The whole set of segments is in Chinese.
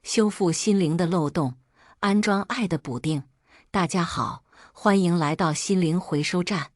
修复心灵的漏洞，安装爱的补丁。大家好，欢迎来到心灵回收站。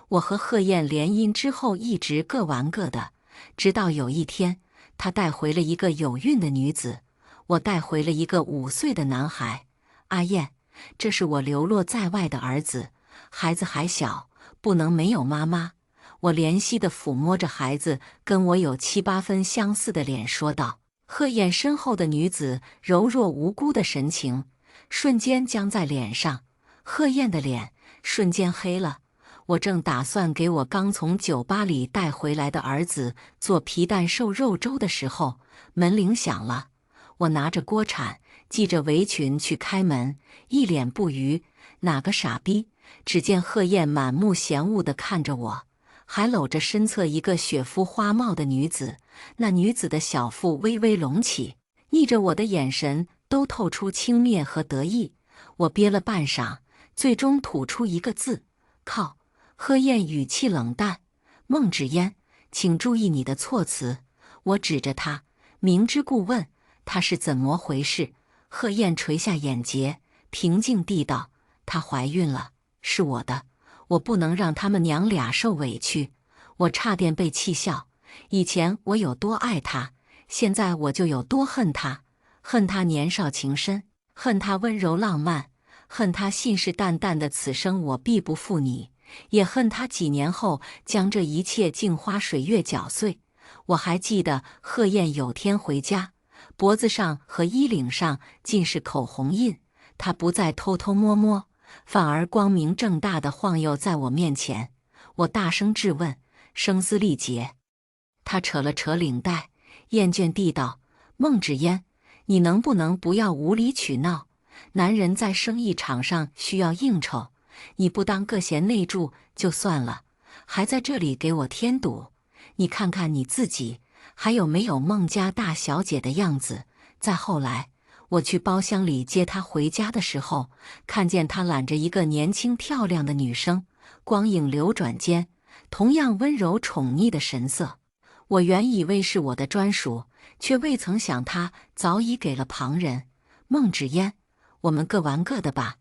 我和贺燕联姻之后一直各玩各的，直到有一天，他带回了一个有孕的女子，我带回了一个5岁的男孩。阿燕，这是我流落在外的儿子，孩子还小，不能没有妈妈。我怜惜地抚摸着孩子跟我有7、8分相似的脸说道。贺燕身后的女子柔弱无辜的神情瞬间僵在脸上，贺燕的脸瞬间黑了。我正打算给我刚从酒吧里带回来的儿子做皮蛋瘦肉粥的时候，门铃响了。我拿着锅铲，系着围裙去开门，一脸不愉。哪个傻逼？只见贺燕满目嫌恶地看着我，还搂着身侧一个雪肤花貌的女子。那女子的小腹微微隆起，逆着我的眼神都透出轻蔑和得意。我憋了半晌，最终吐出一个字：靠。贺燕语气冷淡：孟芷嫣，请注意你的措辞。我指着她，明知故问：她是怎么回事？贺燕垂下眼睫，平静地道：她怀孕了，是我的，我不能让他们娘俩受委屈。我差点被气笑。以前我有多爱她，现在我就有多恨她。恨她年少情深，恨她温柔浪漫，恨她信誓旦旦的此生我必不负你，也恨她几年后将这一切镜花水月搅碎。我还记得贺燕有天回家，脖子上和衣领上尽是口红印，她不再偷偷摸摸，反而光明正大地晃悠在我面前。我大声质问，声嘶力竭。他扯了扯领带，厌倦地道：孟芷嫣，你能不能不要无理取闹？男人在生意场上需要应酬，你不当个贤内助就算了，还在这里给我添堵。你看看你自己，还有没有孟家大小姐的样子？再后来，我去包厢里接她回家的时候，看见她揽着一个年轻漂亮的女生，光影流转间，同样温柔宠溺的神色。我原以为是我的专属，却未曾想她早已给了旁人。孟芷嫣，我们各玩各的吧，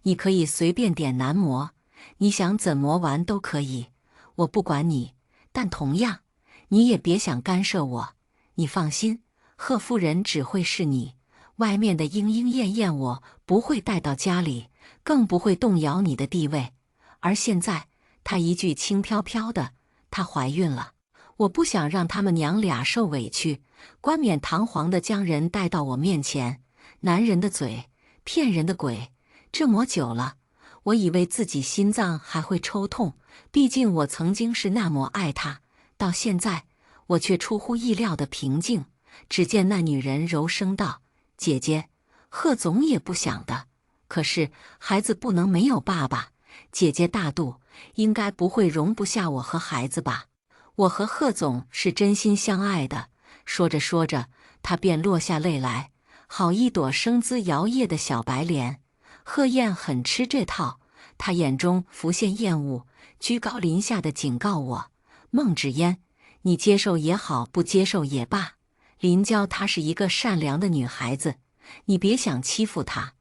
你可以随便点男模，你想怎么玩都可以，我不管你。但同样，你也别想干涉我。你放心，贺夫人只会是你，外面的莺莺燕燕我不会带到家里，更不会动摇你的地位。而现在，她一句轻飘飘的，她怀孕了。我不想让他们娘俩受委屈，冠冕堂皇地将人带到我面前。男人的嘴，骗人的鬼。这么久了，我以为自己心脏还会抽痛，毕竟我曾经是那么爱他。到现在，我却出乎意料的平静。只见那女人柔声道：姐姐，贺总也不想的，可是孩子不能没有爸爸。姐姐大度，应该不会容不下我和孩子吧？我和贺总是真心相爱的。说着说着，他便落下泪来，好一朵生姿摇曳的小白莲。贺燕很吃这套，她眼中浮现厌恶，居高临下的警告我：孟芷嫣，你接受也好，不接受也罢，林娇她是一个善良的女孩子，你别想欺负她。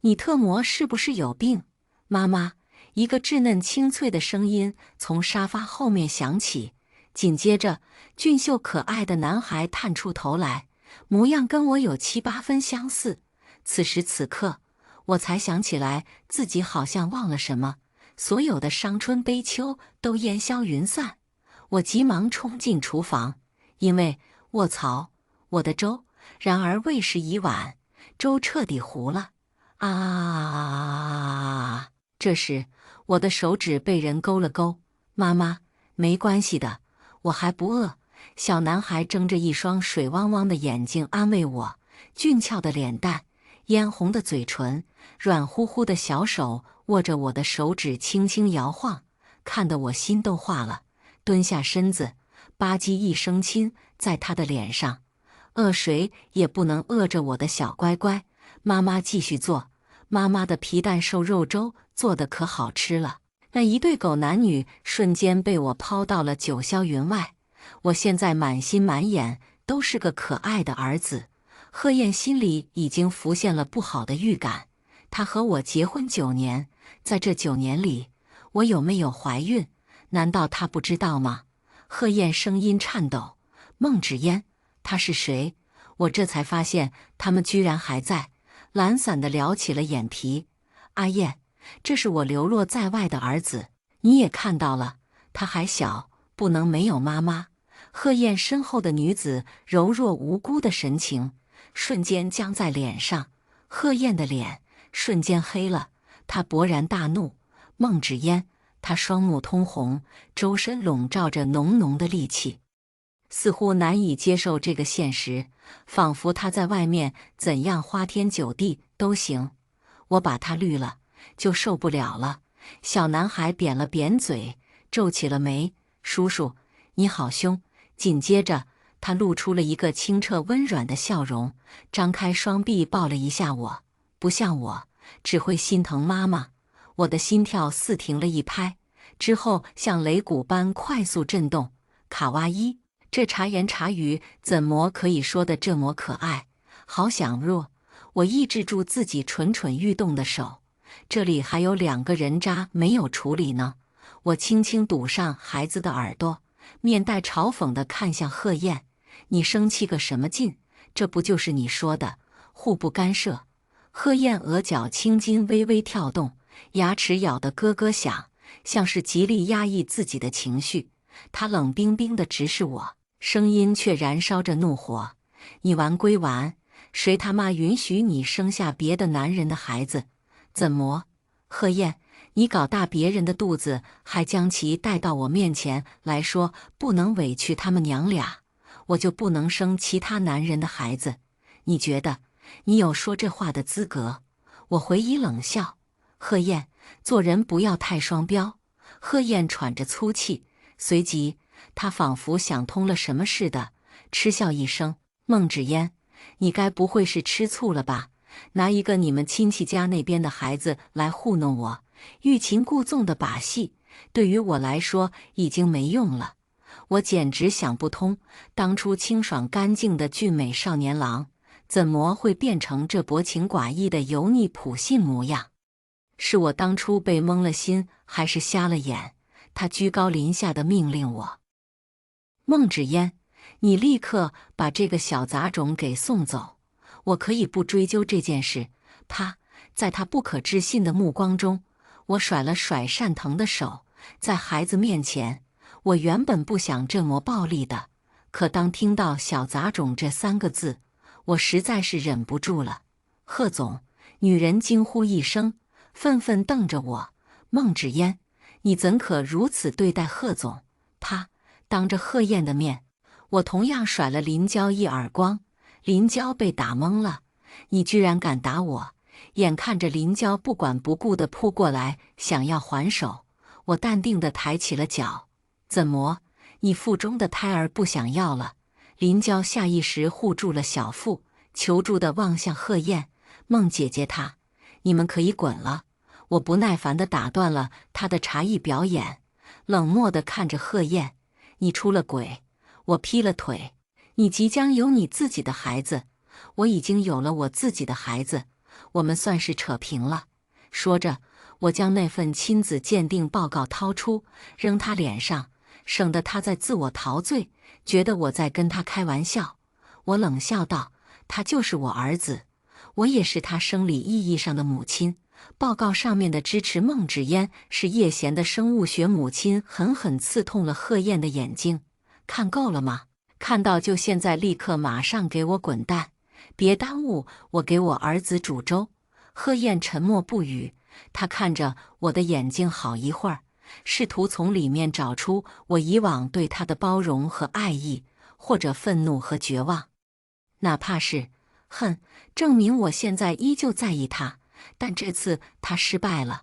你特么是不是有病？妈妈。一个稚嫩清脆的声音从沙发后面响起，紧接着俊秀可爱的男孩探出头来，模样跟我有7、8分相似。此时此刻，我才想起来自己好像忘了什么，所有的伤春悲秋都烟消云散。我急忙冲进厨房，因为卧槽，我的粥！然而为时已晚，粥彻底糊了。啊！这时，我的手指被人勾了勾。妈妈，没关系的，我还不饿。小男孩睁着一双水汪汪的眼睛安慰我，俊俏的脸蛋，嫣红的嘴唇，软乎乎的小手握着我的手指轻轻摇晃，看得我心都化了。蹲下身子，吧唧一声亲在他的脸上。饿谁也不能饿着我的小乖乖。妈妈继续做，妈妈的皮蛋瘦肉粥做得可好吃了。那一对狗男女瞬间被我抛到了九霄云外。我现在满心满眼都是个可爱的儿子，贺燕心里已经浮现了不好的预感。她和我结婚9年，在这9年里，我有没有怀孕？难道她不知道吗？贺燕声音颤抖：“孟芷嫣，他是谁？”我这才发现他们居然还在，懒散地撩起了眼皮。阿燕，这是我流落在外的儿子，你也看到了，他还小，不能没有妈妈。贺燕身后的女子柔弱无辜的神情瞬间僵在脸上，贺燕的脸瞬间黑了，她勃然大怒。孟芷嫣，她双目通红，周身笼罩着浓浓的戾气，似乎难以接受这个现实，仿佛他在外面怎样花天酒地都行，我把他绿了就受不了了。小男孩扁了扁嘴，皱起了眉：“叔叔，你好凶。”紧接着，他露出了一个清澈温软的笑容，张开双臂抱了一下我。不像我，只会心疼妈妈。我的心跳似停了一拍，之后像擂鼓般快速震动。卡哇伊，这茶言茶语怎么可以说得这么可爱？好想弱！我抑制住自己蠢蠢欲动的手。这里还有2个人渣没有处理呢。我轻轻堵上孩子的耳朵，面带嘲讽地看向贺燕：“你生气个什么劲？这不就是你说的互不干涉？”贺燕额角青筋微微跳动，牙齿咬得咯咯响，像是极力压抑自己的情绪。她冷冰冰地直视我，声音却燃烧着怒火：“你玩归玩，谁他妈允许你生下别的男人的孩子？怎么，贺燕，你搞大别人的肚子，还将其带到我面前来说不能委屈他们娘俩，我就不能生其他男人的孩子？你觉得你有说这话的资格？”我回以冷笑：“贺燕，做人不要太双标。”贺燕喘着粗气，随即她仿佛想通了什么似的，嗤笑一声：“孟芷嫣，你该不会是吃醋了吧？拿一个你们亲戚家那边的孩子来糊弄我，欲擒故纵的把戏，对于我来说已经没用了。我简直想不通，当初清爽干净的俊美少年郎，怎么会变成这薄情寡义的油腻普信模样？是我当初被蒙了心，还是瞎了眼？”他居高临下的命令我：“孟芷嫣，你立刻把这个小杂种给送走。我可以不追究这件事。”啪！在他不可置信的目光中，我甩了甩单腾的手。在孩子面前，我原本不想这么暴力的，可当听到小杂种这3个字，我实在是忍不住了。贺总，女人惊呼一声，愤愤瞪着我：“孟芷嫣，你怎可如此对待贺总？”啪！当着贺燕的面，我同样甩了林娇一耳光。林娇被打懵了：“你居然敢打我！”眼看着林娇不管不顾地扑过来，想要还手，我淡定地抬起了脚：“怎么，你腹中的胎儿不想要了？”林娇下意识护住了小腹，求助地望向贺燕：“孟姐姐她，你们可以滚了。”我不耐烦地打断了她的茶艺表演，冷漠地看着贺燕：“你出了轨！”我劈了腿：“你即将有你自己的孩子，我已经有了我自己的孩子，我们算是扯平了。”说着，我将那份亲子鉴定报告掏出，扔他脸上，省得他再自我陶醉，觉得我在跟他开玩笑。我冷笑道：“他就是我儿子，我也是他生理意义上的母亲。”报告上面的支持孟芷嫣是叶贤的生物学母亲，狠狠刺痛了贺燕的眼睛。看够了吗？看到就现在立刻马上给我滚蛋，别耽误我给我儿子煮粥。贺燕沉默不语，她看着我的眼睛好一会儿，试图从里面找出我以往对她的包容和爱意，或者愤怒和绝望，哪怕是恨，证明我现在依旧在意她。但这次她失败了。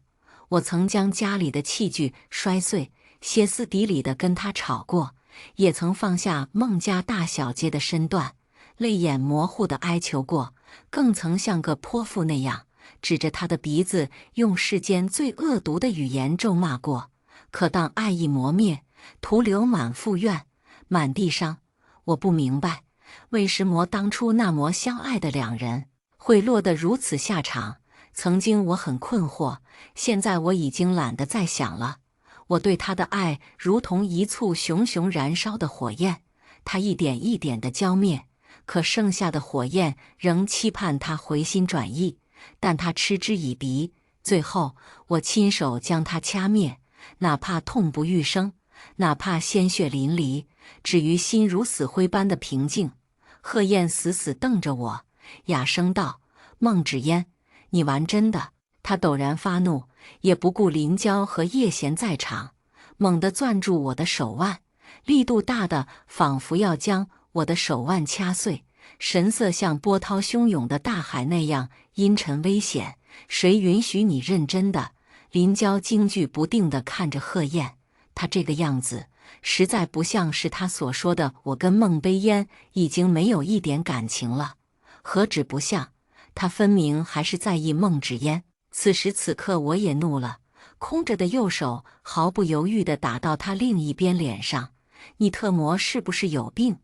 我曾将家里的器具摔碎，歇斯底里地跟她吵过，也曾放下孟家大小姐的身段，泪眼模糊地哀求过，更曾像个泼妇那样指着她的鼻子，用世间最恶毒的语言咒骂过。可当爱意磨灭，徒留满腹怨，满地伤，我不明白，为什么当初那么相爱的两人会落得如此下场？曾经我很困惑，现在我已经懒得再想了。我对他的爱如同一簇熊熊燃烧的火焰，他一点一点地浇灭，可剩下的火焰仍期盼他回心转意，但他嗤之以鼻。最后，我亲手将他掐灭，哪怕痛不欲生，哪怕鲜血淋漓，只于心如死灰般的平静。贺燕死死瞪着我，哑声道：“孟芷嫣，你玩真的？”他陡然发怒，也不顾林娇和叶贤在场，猛地攥住我的手腕，力度大的仿佛要将我的手腕掐碎，神色像波涛汹涌的大海那样阴沉危险。谁允许你认真的？林娇惊惧不定地看着贺燕，她这个样子实在不像是她所说的我跟孟悲烟已经没有一点感情了，何止不像，她分明还是在意孟芷嫣。此时此刻我也怒了，空着的右手毫不犹豫地打到她另一边脸上。你特么是不是有病？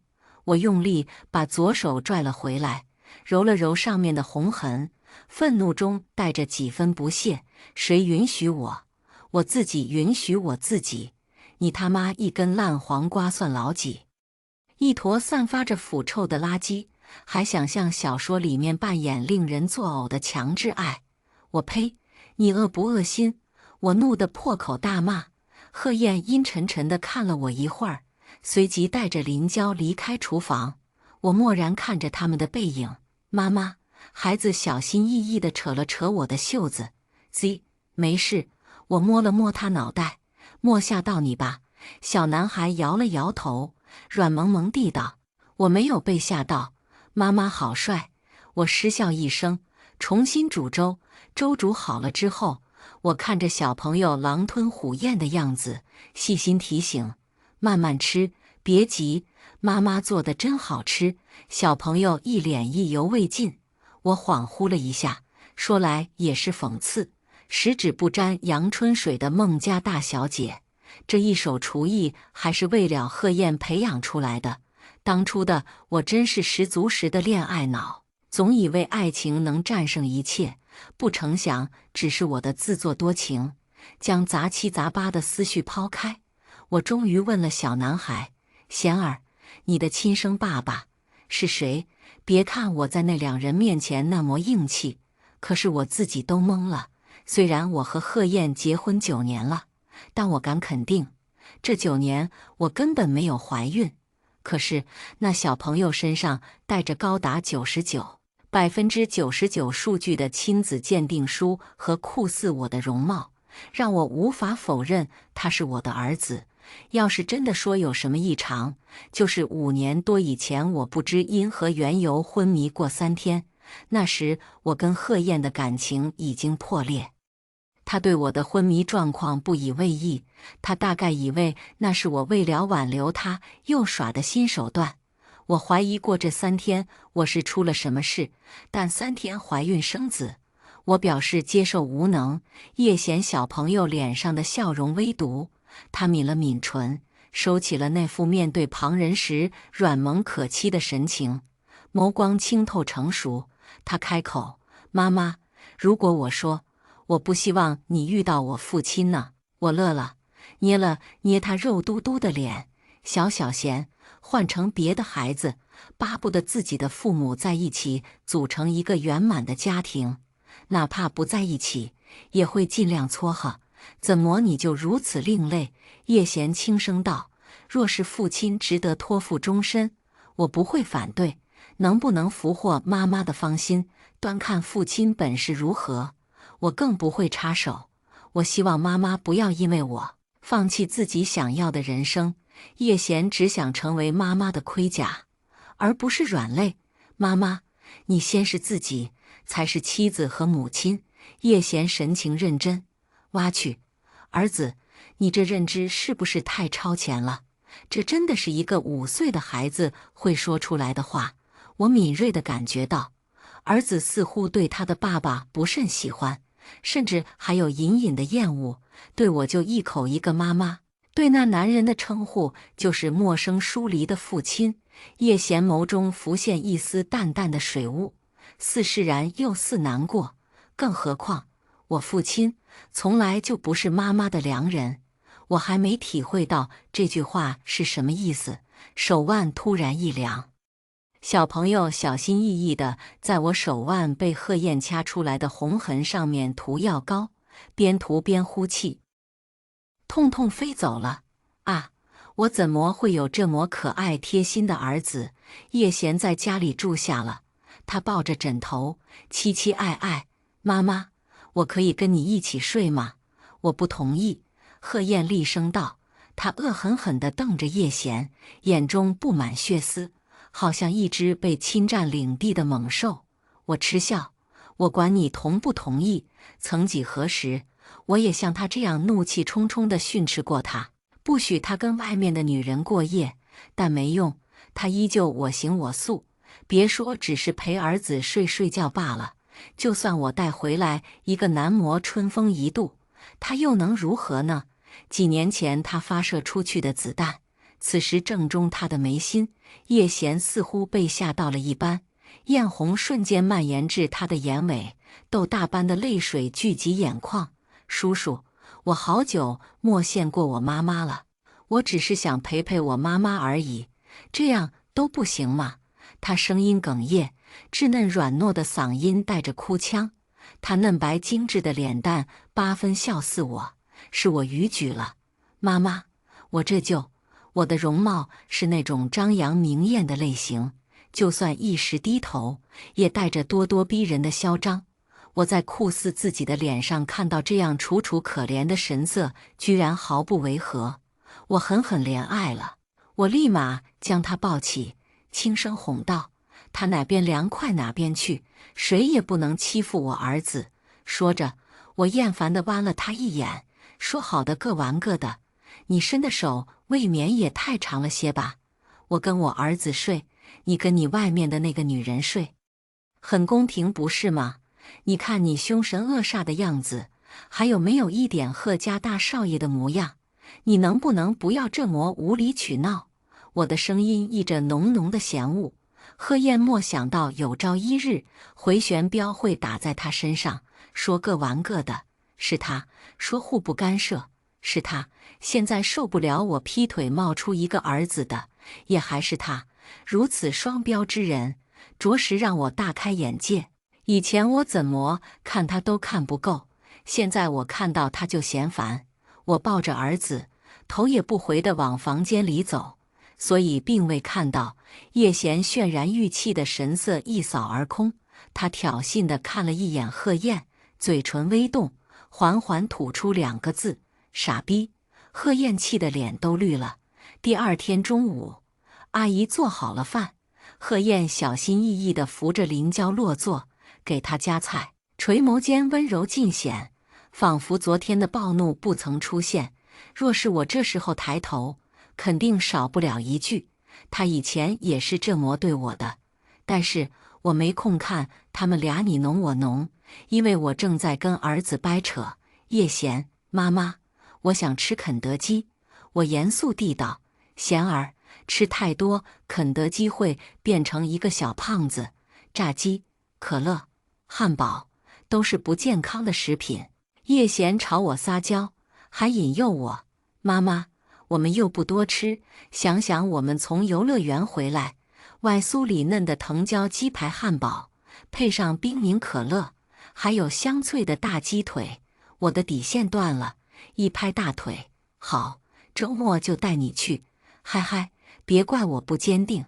我用力把左手拽了回来，揉了揉上面的红痕，愤怒中带着几分不屑。谁允许我？我自己允许我自己。你他妈一根烂黄瓜算老几？一坨散发着腐臭的垃圾，还想像小说里面扮演令人作呕的强制爱？我呸！你恶不恶心？我怒得破口大骂。贺燕阴沉沉地看了我一会儿，随即带着林娇离开厨房。我默然看着他们的背影。妈妈，孩子小心翼翼地扯了扯我的袖子。Z， 没事。我摸了摸他脑袋，莫吓到你吧。小男孩摇了摇头，软萌萌地道：“我没有被吓到，妈妈好帅。”我失笑一声，重新煮粥。粥煮好了之后，我看着小朋友狼吞虎咽的样子，细心提醒：“慢慢吃，别急，妈妈做的真好吃。”小朋友一脸意犹未尽。我恍惚了一下，说来也是讽刺，十指不沾阳春水的孟家大小姐，这一手厨艺还是为了贺燕培养出来的。当初的我真是十足十的恋爱脑，总以为爱情能战胜一切，不成想只是我的自作多情。将杂七杂八的思绪抛开，我终于问了小男孩：“贤儿，你的亲生爸爸是谁？”别看我在那两人面前那么硬气，可是我自己都懵了。虽然我和贺燕结婚9年了，但我敢肯定，这9年我根本没有怀孕。可是那小朋友身上带着高达99%数据的亲子鉴定书和酷似我的容貌，让我无法否认他是我的儿子。要是真的说有什么异常，就是5年多以前我不知因何缘由昏迷过3天，那时我跟贺燕的感情已经破裂。他对我的昏迷状况不以为意，他大概以为那是我为了挽留他又耍的新手段。我怀疑过这3天我是出了什么事，但3天怀孕生子，我表示接受无能。叶贤小朋友脸上的笑容微毒，他抿了抿唇，收起了那副面对旁人时软萌可欺的神情，眸光清透成熟。他开口：“妈妈，如果我说我不希望你遇到我父亲呢？”我乐了，捏了捏他肉嘟嘟的脸。小贤，换成别的孩子，巴不得自己的父母在一起，组成一个圆满的家庭，哪怕不在一起，也会尽量撮合。怎么你就如此另类？叶贤轻声道：“若是父亲值得托付终身，我不会反对。能不能俘获妈妈的芳心，端看父亲本事如何。我更不会插手。我希望妈妈不要因为我放弃自己想要的人生。”叶贤只想成为妈妈的盔甲，而不是软肋。妈妈，你先是自己，才是妻子和母亲。叶贤神情认真。挖去，儿子，你这认知是不是太超前了？这真的是一个5岁的孩子会说出来的话。我敏锐地感觉到，儿子似乎对他的爸爸不甚喜欢，甚至还有隐隐的厌恶。对我就一口一个妈妈，对那男人的称呼就是陌生疏离的父亲。叶贤眸中浮现一丝淡淡的水雾，似释然又似难过。更何况，我父亲从来就不是妈妈的良人。我还没体会到这句话是什么意思，手腕突然一凉。小朋友小心翼翼地在我手腕被贺燕掐出来的红痕上面涂药膏，边涂边呼气。痛痛飞走了啊！我怎么会有这么可爱贴心的儿子？叶贤在家里住下了，他抱着枕头，凄凄爱爱。妈妈，我可以跟你一起睡吗？我不同意。贺燕厉声道，她恶狠狠地瞪着叶贤，眼中布满血丝，好像一只被侵占领地的猛兽。我嗤笑，我管你同不同意。曾几何时，我也像他这样怒气冲冲地训斥过他，不许他跟外面的女人过夜。但没用，他依旧我行我素。别说只是陪儿子睡觉罢了，就算我带回来一个男模春风一度，他又能如何呢？几年前他发射出去的子弹，此时正中他的眉心。叶贤似乎被吓到了一般，艳红瞬间蔓延至他的眼尾，豆大般的泪水聚集眼眶。叔叔，我好久没见过我妈妈了，我只是想陪陪我妈妈而已，这样都不行吗？他声音哽咽，稚嫩软糯的嗓音带着哭腔，他嫩白精致的脸蛋八分笑似我，是我逾矩了。妈妈，我的容貌是那种张扬明艳的类型，就算一时低头，也带着咄咄逼人的嚣张。我在酷似自己的脸上看到这样楚楚可怜的神色，居然毫不违和，我狠狠怜爱了。我立马将他抱起，轻声哄道：“他哪边凉快哪边去，谁也不能欺负我儿子。”说着，我厌烦地剜了他一眼，说好的各玩各的，你伸的手未免也太长了些吧？我跟我儿子睡，你跟你外面的那个女人睡，很公平不是吗？你看你凶神恶煞的样子，还有没有一点贺家大少爷的模样？你能不能不要这么无理取闹？我的声音溢着浓浓的嫌恶。贺燕莫想到有朝一日回旋镖会打在他身上，说各玩各的是他，说互不干涉是他，现在受不了我劈腿冒出一个儿子的也还是他。如此双标之人，着实让我大开眼界。以前我怎么看他都看不够，现在我看到他就嫌烦。我抱着儿子，头也不回地往房间里走，所以并未看到叶贤渲然欲泣的神色一扫而空。他挑衅地看了一眼贺燕，嘴唇微动，缓缓吐出两个字：傻逼。贺燕气得脸都绿了。第二天中午，阿姨做好了饭，贺燕小心翼翼地扶着林娇落座，给她夹菜，垂眸间温柔尽显，仿佛昨天的暴怒不曾出现。若是我这时候抬头，肯定少不了一句：他以前也是这么对我的。但是我没空看他们俩你侬我侬，因为我正在跟儿子掰扯。叶贤，妈妈，我想吃肯德基。我严肃地道：贤儿，吃太多肯德基会变成一个小胖子，炸鸡、可乐、汉堡都是不健康的食品。叶贤朝我撒娇，还引诱我：妈妈，我们又不多吃，想想我们从游乐园回来，外酥里嫩的藤椒鸡排汉堡，配上冰柠可乐，还有香脆的大鸡腿，我的底线断了，一拍大腿：好，周末就带你去。嗨嗨，别怪我不坚定。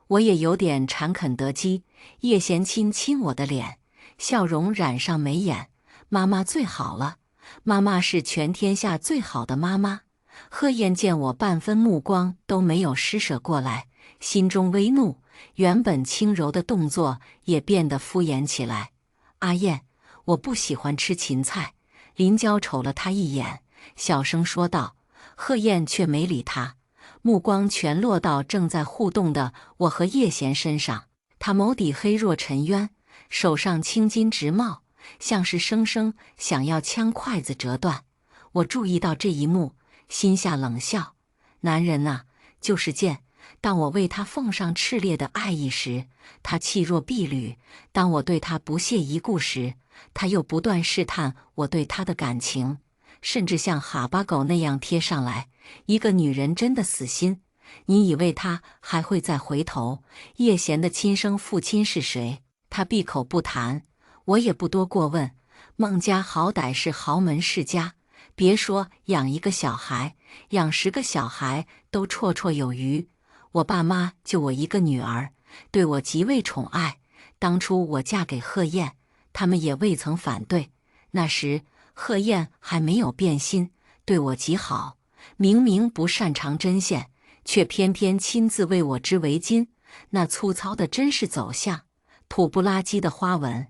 我也有点馋肯德基。叶贤亲亲我的脸，笑容染上眉眼：妈妈最好了，妈妈是全天下最好的妈妈。贺燕见我半分目光都没有施舍过来，心中微怒，原本轻柔的动作也变得敷衍起来。阿燕，我不喜欢吃芹菜。林娇瞅了他一眼，小声说道。贺燕却没理他，目光全落到正在互动的我和叶贤身上。他眸底黑若沉渊，手上青筋直冒，像是生生想要将筷子折断。我注意到这一幕，心下冷笑：男人啊，就是贱，当我为他奉上炽烈的爱意时，他弃若敝履；当我对他不屑一顾时，他又不断试探我对他的感情，甚至像哈巴狗那样贴上来。一个女人真的死心，你以为她还会再回头？叶贤的亲生父亲是谁？他闭口不谈，我也不多过问。孟家好歹是豪门世家，别说养一个小孩，养10个小孩都绰绰有余。我爸妈就我一个女儿，对我极为宠爱。当初我嫁给贺燕，他们也未曾反对。那时贺燕还没有变心，对我极好。明明不擅长针线，却偏偏亲自为我织围巾，那粗糙的真是走向，土不拉几的花纹。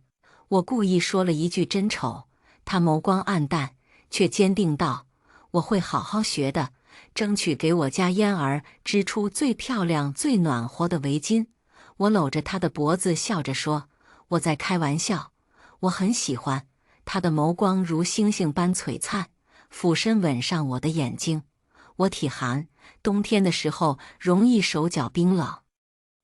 我故意说了一句真丑，他眸光暗淡，却坚定道：我会好好学的，争取给我家嫣儿织出最漂亮最暖和的围巾。我搂着他的脖子笑着说：我在开玩笑，我很喜欢。他的眸光如星星般璀璨，俯身吻上我的眼睛。我体寒，冬天的时候容易手脚冰冷。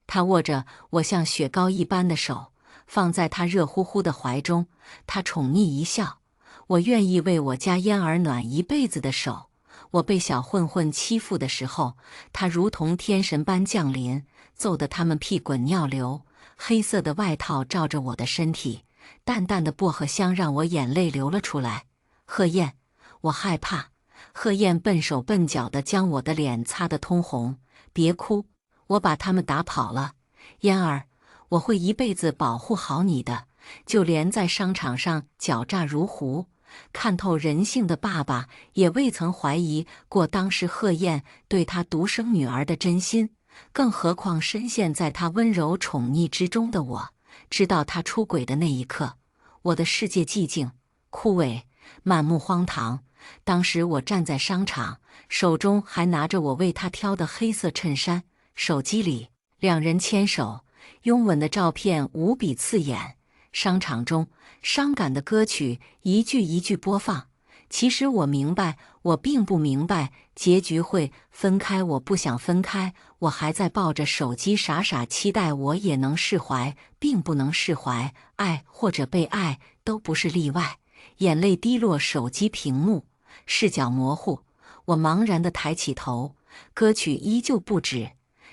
他握着我像雪糕一般的手，放在他热乎乎的怀中，他宠溺一笑。我愿意为我家嫣儿暖一辈子的手。我被小混混欺负的时候，他如同天神般降临，揍得他们屁滚尿流。黑色的外套罩着我的身体，淡淡的薄荷香让我眼泪流了出来。贺燕，我害怕。贺燕笨手笨脚地将我的脸擦得通红。别哭，我把他们打跑了。嫣儿，我会一辈子保护好你的。就连在商场上狡诈如狐、看透人性的爸爸，也未曾怀疑过当时贺燕对他独生女儿的真心。更何况深陷在他温柔宠溺之中的我，知道他出轨的那一刻，我的世界寂静、枯萎、满目荒唐。当时我站在商场，手中还拿着我为他挑的黑色衬衫，手机里两人牵手拥吻的照片无比刺眼。商场中伤感的歌曲一句一句播放。其实我明白，我并不明白结局会分开，我不想分开，我还在抱着手机傻傻期待我也能释怀，并不能释怀。爱或者被爱都不是例外。眼泪滴落手机屏幕，视角模糊，我茫然地抬起头，歌曲依旧不止。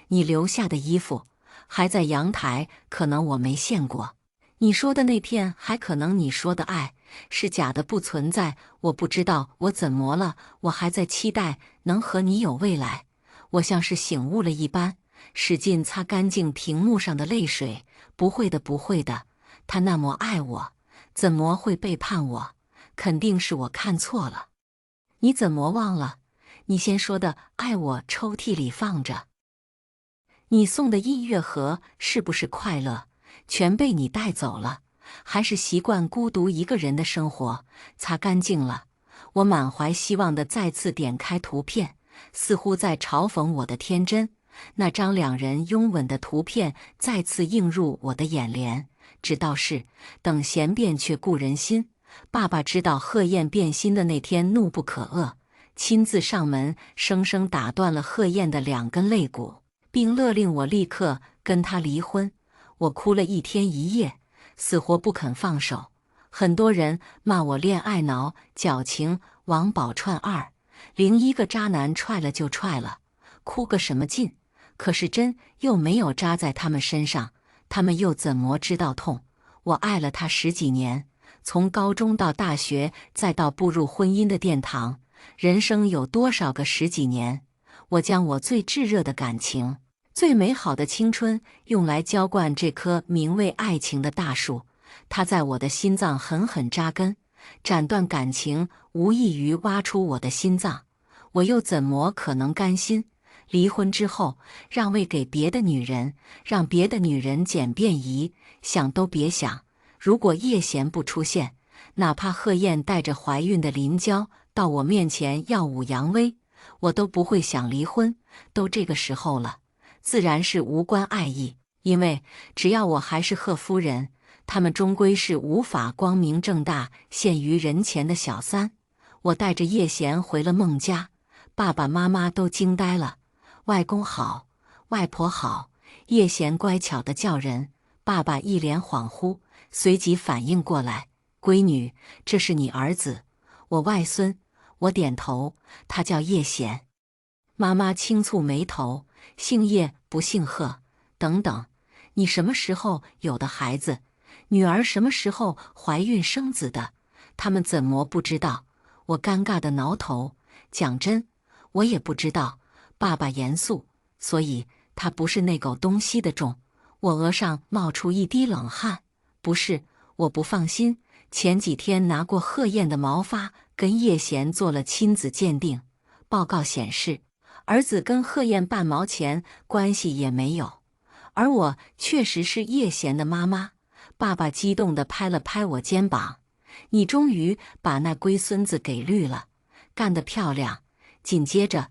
你留下的衣服还在阳台，可能我没见过。你说的那片，还可能你说的爱是假的，不存在。我不知道我怎么了，我还在期待能和你有未来。我像是醒悟了一般，使劲擦干净屏幕上的泪水。不会的，不会的，他那么爱我，怎么会背叛我？肯定是我看错了。你怎么忘了？你先说的爱我抽屉里放着。你送的音乐盒是不是快乐？全被你带走了，还是习惯孤独一个人的生活？擦干净了，我满怀希望地再次点开图片，似乎在嘲讽我的天真。那张两人拥吻的图片再次映入我的眼帘。知道是等闲变却故人心。爸爸知道贺燕变心的那天怒不可遏，亲自上门，生生打断了贺燕的2根肋骨，并勒令我立刻跟他离婚。我哭了1天1夜，死活不肯放手。很多人骂我恋爱脑、矫情、王宝钏201个渣男踹了就踹了，哭个什么劲？可是针又没有扎在他们身上，他们又怎么知道痛？我爱了他10几年，从高中到大学，再到步入婚姻的殿堂，人生有多少个10几年？我将我最炙热的感情、最美好的青春用来浇灌这棵名为爱情的大树，它在我的心脏狠狠扎根。斩断感情无异于挖出我的心脏，我又怎么可能甘心？离婚之后，让位给别的女人，让别的女人捡便宜，想都别想。如果叶贤不出现，哪怕贺燕带着怀孕的林娇到我面前耀武扬威，我都不会想离婚。都这个时候了，自然是无关爱意，因为只要我还是贺夫人，他们终归是无法光明正大现于人前的小三。我带着叶贤回了孟家，爸爸妈妈都惊呆了。外公好，外婆好。”叶贤乖巧地叫人。爸爸一脸恍惚，随即反应过来：“闺女，这是你儿子，我外孙。”我点头，他叫叶贤。妈妈轻蹙眉头：“姓叶不姓贺。等等，你什么时候有的孩子？女儿什么时候怀孕生子的？他们怎么不知道？”我尴尬地挠头：“讲真，我也不知道。”爸爸严肃：“所以他不是那狗东西的种。”我额上冒出一滴冷汗。不是，我不放心。前几天拿过贺燕的毛发，跟叶贤做了亲子鉴定，报告显示，儿子跟贺燕半毛钱关系也没有，而我确实是叶贤的妈妈。爸爸激动地拍了拍我肩膀：“你终于把那龟孙子给绿了，干得漂亮！”紧接着，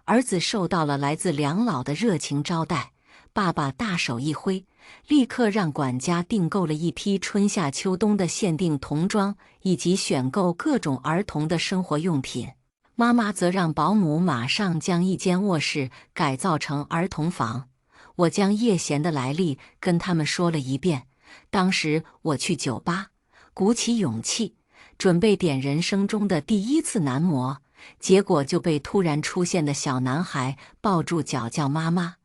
儿子受到了来自两老的热情招待。爸爸大手一挥，立刻让管家订购了一批春夏秋冬的限定童装，以及选购各种儿童的生活用品。妈妈则让保姆马上将一间卧室改造成儿童房。我将叶贤的来历跟他们说了一遍。当时我去酒吧，鼓起勇气，准备点人生中的第一次男模，结果就被突然出现的小男孩抱住脚叫妈妈。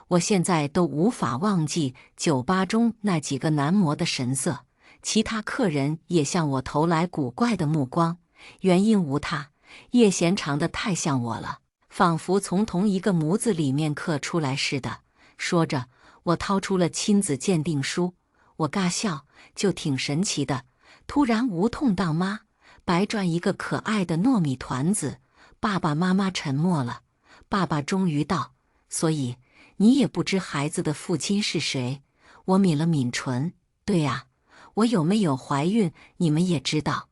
我现在都无法忘记酒吧中那几个男模的神色，其他客人也向我投来古怪的目光。原因无他，叶贤长得太像我了，仿佛从同一个模子里面刻出来似的。说着，我掏出了亲子鉴定书。我尬笑，就挺神奇的，突然无痛当妈，白赚一个可爱的糯米团子。爸爸妈妈沉默了。爸爸终于道：“所以你也不知孩子的父亲是谁？”我抿了抿唇：“对呀，我有没有怀孕，你们也知道。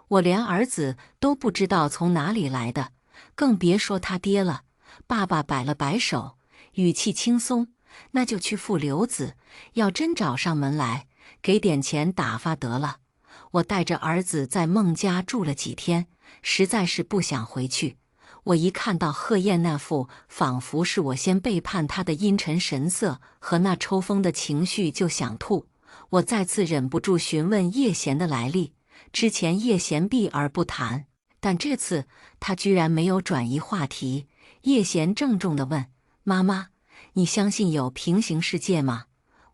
我连儿子都不知道从哪里来的，更别说他爹了。”爸爸摆了摆手，语气轻松：“那就去付留子，要真找上门来，给点钱打发得了。”我带着儿子在孟家住了几天，实在是不想回去。我一看到贺燕那副仿佛是我先背叛他的阴沉神色和那抽风的情绪，就想吐。我再次忍不住询问叶贤的来历。之前叶贤避而不谈，但这次他居然没有转移话题。叶贤郑重地问：“妈妈，你相信有平行世界吗？”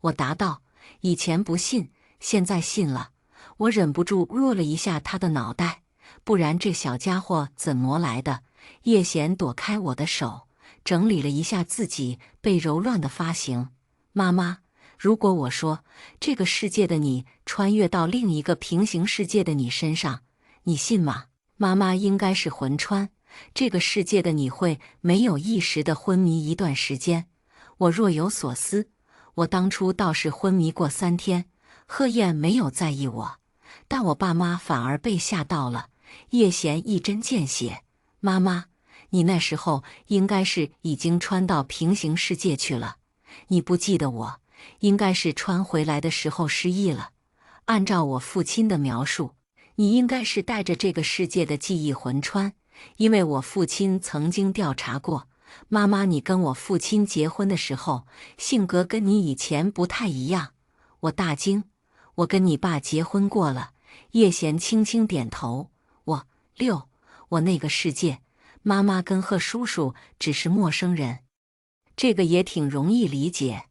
我答道：“以前不信，现在信了。”我忍不住握了一下他的脑袋：“不然这小家伙怎么来的？”叶贤躲开我的手，整理了一下自己被揉乱的发型。“妈妈，如果我说这个世界的你穿越到另一个平行世界的你身上，你信吗？”妈妈应该是魂穿，这个世界的你会没有意识的昏迷一段时间。我若有所思，我当初倒是昏迷过3天，贺燕没有在意我，但我爸妈反而被吓到了。叶贤一针见血：“妈妈，你那时候应该是已经穿到平行世界去了，你不记得我，应该是穿回来的时候失忆了。按照我父亲的描述，你应该是带着这个世界的记忆魂穿，因为我父亲曾经调查过，妈妈你跟我父亲结婚的时候，性格跟你以前不太一样。”我大惊：“我跟你爸结婚过了。”叶贤轻轻点头：“我那个世界，妈妈跟贺叔叔只是陌生人。”这个也挺容易理解，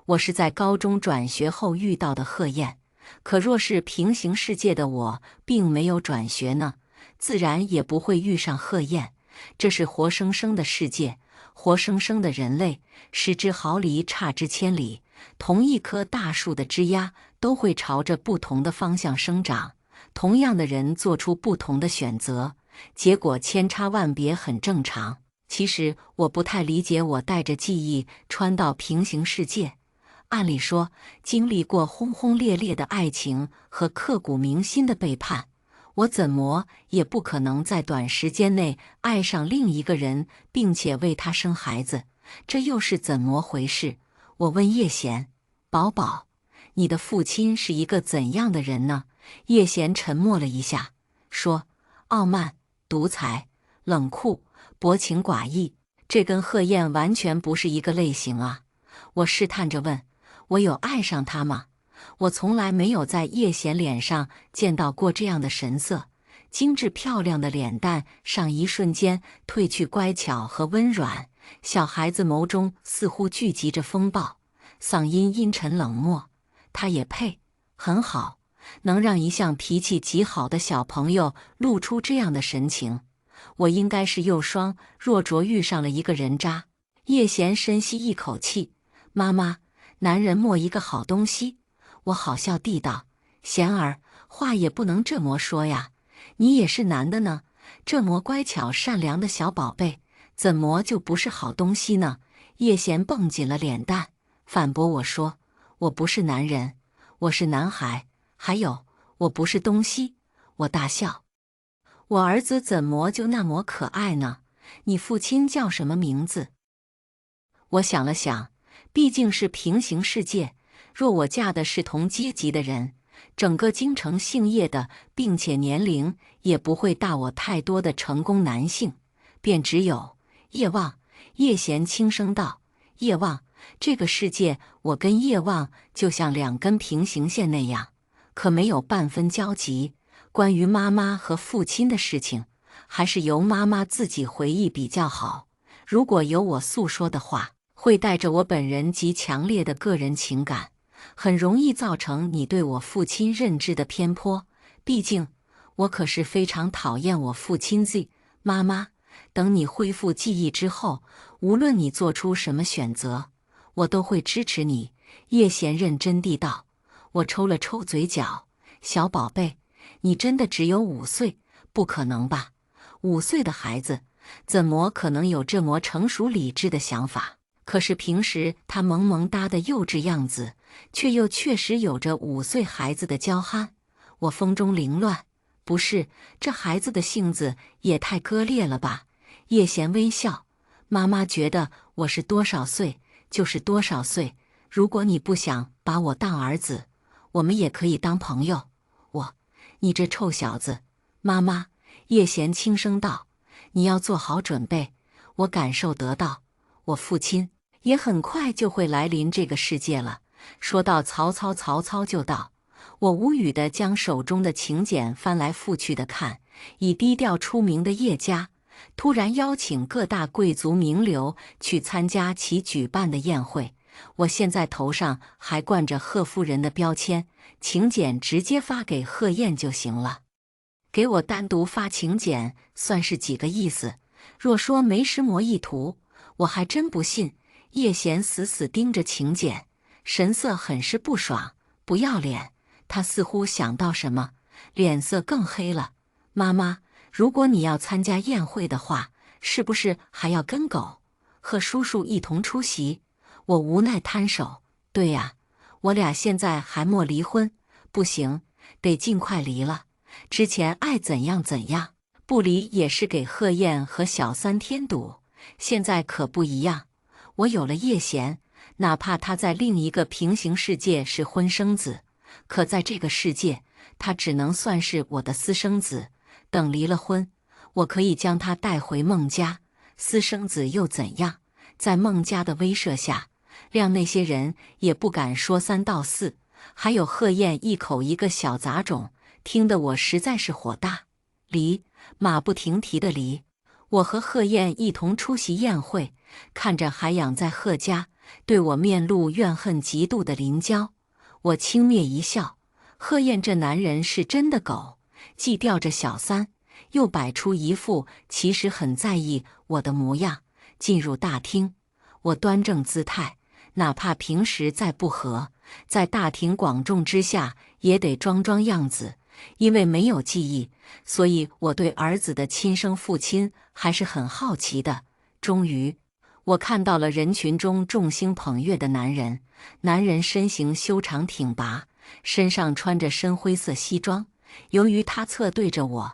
我是在高中转学后遇到的贺燕。可若是平行世界的我并没有转学呢，自然也不会遇上贺燕。这是活生生的世界，活生生的人类，失之毫厘，差之千里。同一棵大树的枝桠都会朝着不同的方向生长，同样的人做出不同的选择，结果千差万别很正常。其实我不太理解我带着记忆穿到平行世界。按理说，经历过轰轰烈烈的爱情和刻骨铭心的背叛，我怎么也不可能在短时间内爱上另一个人，并且为他生孩子，这又是怎么回事？我问叶贤：“宝宝，你的父亲是一个怎样的人呢？”叶贤沉默了一下，说：“傲慢、独裁、冷酷、薄情寡义，这跟贺燕完全不是一个类型啊！我试探着问：“我有爱上他吗？”我从来没有在叶贤脸上见到过这样的神色，精致漂亮的脸蛋上一瞬间褪去乖巧和温软，小孩子眸中似乎聚集着风暴，嗓音阴沉冷漠。他也配？很好，能让一向脾气极好的小朋友露出这样的神情。我应该是又双若琢遇上了一个人渣。叶贤深吸一口气：“妈妈，男人没一个好东西。”我好笑地道：“贤儿，话也不能这么说呀，你也是男的呢，这么乖巧善良的小宝贝，怎么就不是好东西呢？”叶贤绷紧了脸蛋，反驳我说：“我不是男人，我是男孩，还有，我不是东西。”我大笑：“我儿子怎么就那么可爱呢？你父亲叫什么名字？”我想了想，毕竟是平行世界，若我嫁的是同阶级的人，整个京城姓叶的，并且年龄也不会大我太多的成功男性，便只有叶望。叶贤轻声道：“叶望，这个世界，我跟叶望就像两根平行线那样，可没有半分交集。关于妈妈和父亲的事情，还是由妈妈自己回忆比较好。如果由我诉说的话，会带着我本人极强烈的个人情感，很容易造成你对我父亲认知的偏颇。毕竟，我可是非常讨厌我父亲 Z。妈妈，等你恢复记忆之后，无论你做出什么选择，我都会支持你。”叶贤认真地道。我抽了抽嘴角：“小宝贝，你真的只有5岁？不可能吧？5岁的孩子怎么可能有这么成熟理智的想法？可是平时他萌萌哒的幼稚样子，却又确实有着5岁孩子的娇憨。”我风中凌乱：“不是，这孩子的性子也太割裂了吧？”叶贤微笑：“妈妈觉得我是多少岁就是多少岁，如果你不想把我当儿子，我们也可以当朋友。”你这臭小子！妈妈，叶贤轻声道：“你要做好准备。”我感受得到，我父亲也很快就会来临这个世界了。说到曹操，曹操就到。我无语地将手中的请柬翻来覆去的看，以低调出名的叶家突然邀请各大贵族名流去参加其举办的宴会。我现在头上还冠着贺夫人的标签，请柬直接发给贺燕就行了。给我单独发请柬算是几个意思？若说没什么意图，我还真不信。叶贤死死盯着请柬，神色很是不爽。不要脸！他似乎想到什么，脸色更黑了。妈妈，如果你要参加宴会的话，是不是还要跟贺叔叔一同出席？我无奈摊手：“对呀，我俩现在还没离婚，不行，得尽快离了。之前爱怎样怎样，不离也是给贺燕和小三添堵。现在可不一样，我有了叶贤，哪怕他在另一个平行世界是婚生子，可在这个世界，他只能算是我的私生子。等离了婚，我可以将他带回孟家。私生子又怎样？在孟家的威慑下，谅那些人也不敢说3道4。还有贺燕一口一个小杂种，听得我实在是火大。离，马不停蹄的离。我和贺燕一同出席宴会，看着还养在贺家，对我面露怨恨嫉妒的林娇，我轻蔑一笑。贺燕这男人是真的狗，既吊着小三，又摆出一副其实很在意我的模样。进入大厅，我端正姿态，哪怕平时再不和，在大庭广众之下也得装装样子。因为没有记忆，所以我对儿子的亲生父亲还是很好奇的。终于，我看到了人群中众星捧月的男人。男人身形修长挺拔，身上穿着深灰色西装。由于他侧对着我，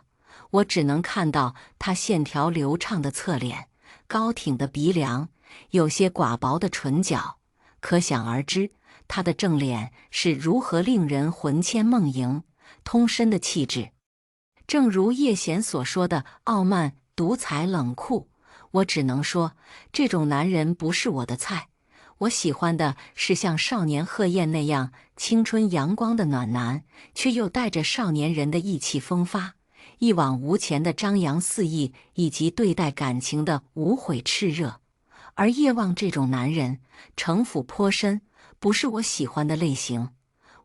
我只能看到他线条流畅的侧脸，高挺的鼻梁，有些寡薄的唇角。可想而知，他的正脸是如何令人魂牵梦萦。通身的气质，正如叶贤所说的傲慢、独裁、冷酷。我只能说，这种男人不是我的菜。我喜欢的是像少年贺彦那样青春阳光的暖男，却又带着少年人的意气风发，一往无前的张扬肆意，以及对待感情的无悔炽热。而叶望这种男人，城府颇深，不是我喜欢的类型。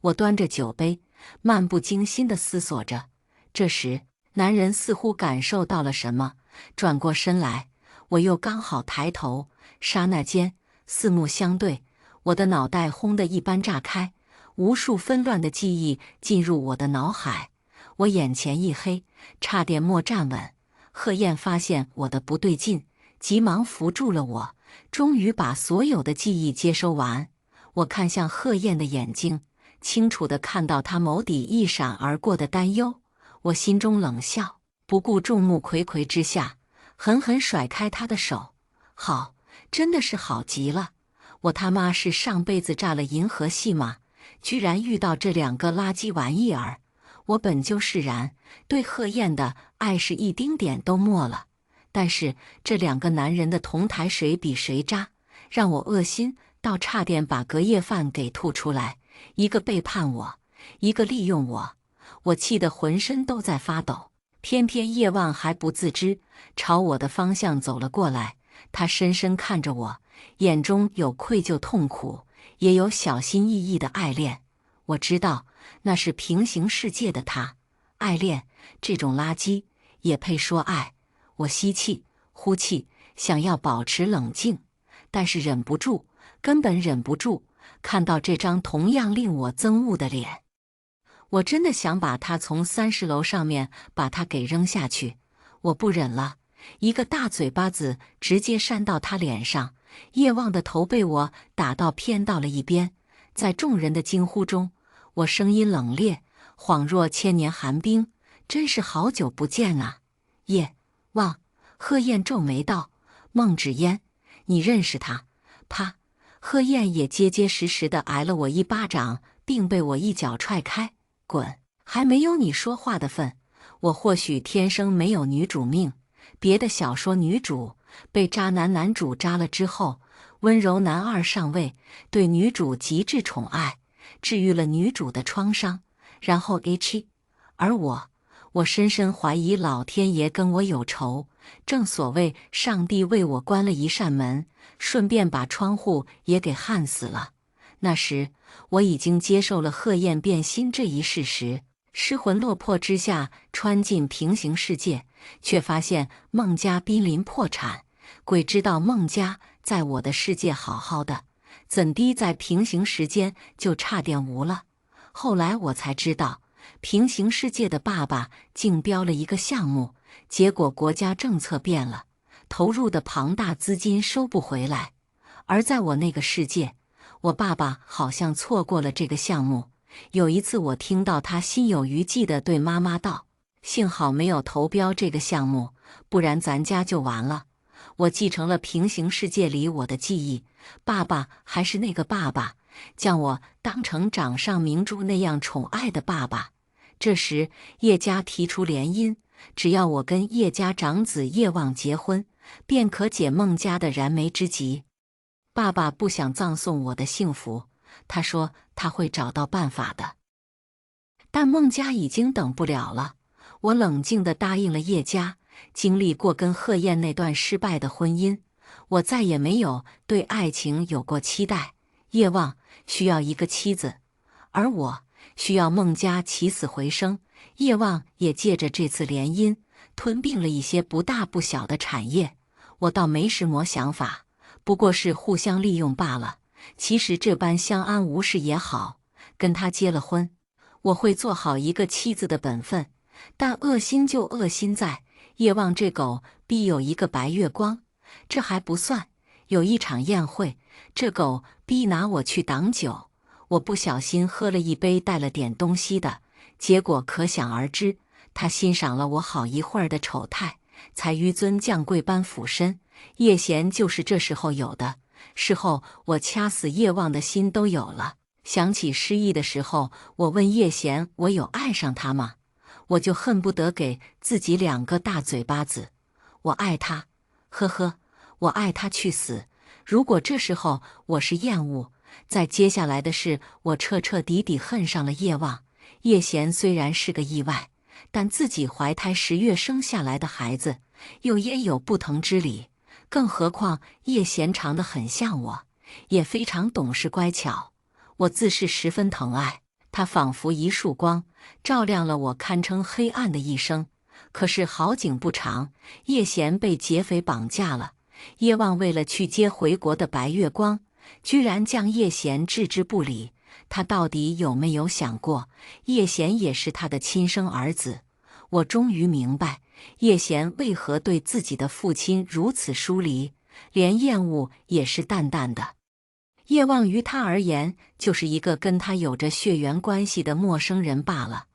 我端着酒杯，漫不经心地思索着。这时，男人似乎感受到了什么，转过身来，我又刚好抬头，刹那间，四目相对，我的脑袋轰的一般炸开，无数纷乱的记忆进入我的脑海，我眼前一黑，差点没站稳。贺燕发现我的不对劲，急忙扶住了我，终于把所有的记忆接收完。我看向贺燕的眼睛，清楚地看到她眸底一闪而过的担忧。我心中冷笑，不顾众目睽睽之下，狠狠甩开她的手。好，真的是好极了。我他妈是上辈子炸了银河系吗？居然遇到这两个垃圾玩意儿！我本就释然，对贺燕的爱是一丁点都没了。但是这两个男人的同台谁比谁渣，让我恶心到差点把隔夜饭给吐出来。一个背叛我，一个利用我，我气得浑身都在发抖。偏偏叶望还不自知，朝我的方向走了过来。他深深看着我，眼中有愧疚痛苦，也有小心翼翼的爱恋。我知道那是平行世界的他。爱恋这种垃圾也配说爱？我吸气呼气，想要保持冷静，但是忍不住，根本忍不住看到这张同样令我憎恶的脸。我真的想把他从30楼上面把他给扔下去。我不忍了，一个大嘴巴子直接扇到他脸上。叶望的头被我打到偏到了一边，在众人的惊呼中，我声音冷冽，恍若千年寒冰，真是好久不见啊。叶望，贺燕皱眉道：“孟芷嫣，你认识他？”啪！贺燕也结结实实地挨了我一巴掌，并被我一脚踹开。滚！还没有你说话的份。我或许天生没有女主命，别的小说女主被渣男男主渣了之后，温柔男二上位，对女主极致宠爱，治愈了女主的创伤，然后 H。而我深深怀疑老天爷跟我有仇。正所谓上帝为我关了一扇门，顺便把窗户也给焊死了。那时我已经接受了贺燕变心这一事实，失魂落魄之下穿进平行世界，却发现孟家濒临破产。鬼知道孟家在我的世界好好的，怎地在平行时间就差点无了。后来我才知道，平行世界的爸爸竞标了一个项目，结果国家政策变了，投入的庞大资金收不回来。而在我那个世界，我爸爸好像错过了这个项目。有一次我听到他心有余悸地对妈妈道：“幸好没有投标这个项目，不然咱家就完了。”我继承了平行世界里我的记忆，爸爸还是那个爸爸，将我当成掌上明珠那样宠爱的爸爸。这时叶家提出联姻，只要我跟叶家长子叶望结婚，便可解孟家的燃眉之急。爸爸不想葬送我的幸福，他说他会找到办法的。但孟家已经等不了了，我冷静地答应了叶家。经历过跟贺燕那段失败的婚姻，我再也没有对爱情有过期待。叶望需要一个妻子，而我需要孟家起死回生。叶望也借着这次联姻，吞并了一些不大不小的产业。我倒没什么想法，不过是互相利用罢了。其实这般相安无事也好，跟他结了婚，我会做好一个妻子的本分。但恶心就恶心在叶望这狗必有一个白月光，这还不算，有一场宴会，这狗逼拿我去挡酒，我不小心喝了一杯带了点东西的，结果可想而知。他欣赏了我好一会儿的丑态，才纡尊降贵般俯身。叶贤就是这时候有的。事后我掐死叶望的心都有了。想起失忆的时候，我问叶贤我有爱上他吗？我就恨不得给自己2个大嘴巴子。我爱他，呵呵，我爱他去死。如果这时候我是厌恶，再接下来的事，我彻彻底底恨上了叶望。叶贤虽然是个意外，但自己怀胎10月生下来的孩子，又焉有不疼之理？更何况叶贤长得很像我，也非常懂事乖巧，我自是十分疼爱他，仿佛一束光，照亮了我堪称黑暗的一生。可是好景不长，叶贤被劫匪绑架了。叶望为了去接回国的白月光，居然将叶贤置之不理。他到底有没有想过，叶贤也是他的亲生儿子？我终于明白，叶贤为何对自己的父亲如此疏离，连厌恶也是淡淡的。叶望于他而言，就是一个跟他有着血缘关系的陌生人罢了。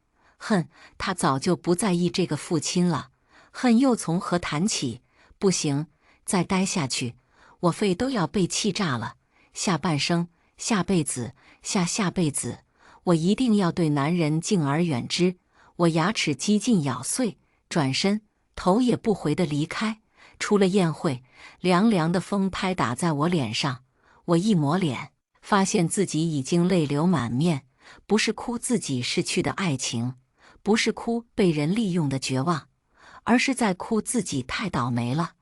恨，他早就不在意这个父亲了。恨又从何谈起？不行，再待下去，我肺都要被气炸了。下半生、下辈子、下辈子，我一定要对男人敬而远之。我牙齿几近咬碎，转身，头也不回地离开。出了宴会，凉凉的风拍打在我脸上，我一抹脸，发现自己已经泪流满面。不是哭自己逝去的爱情，不是哭被人利用的绝望，而是在哭自己太倒霉了。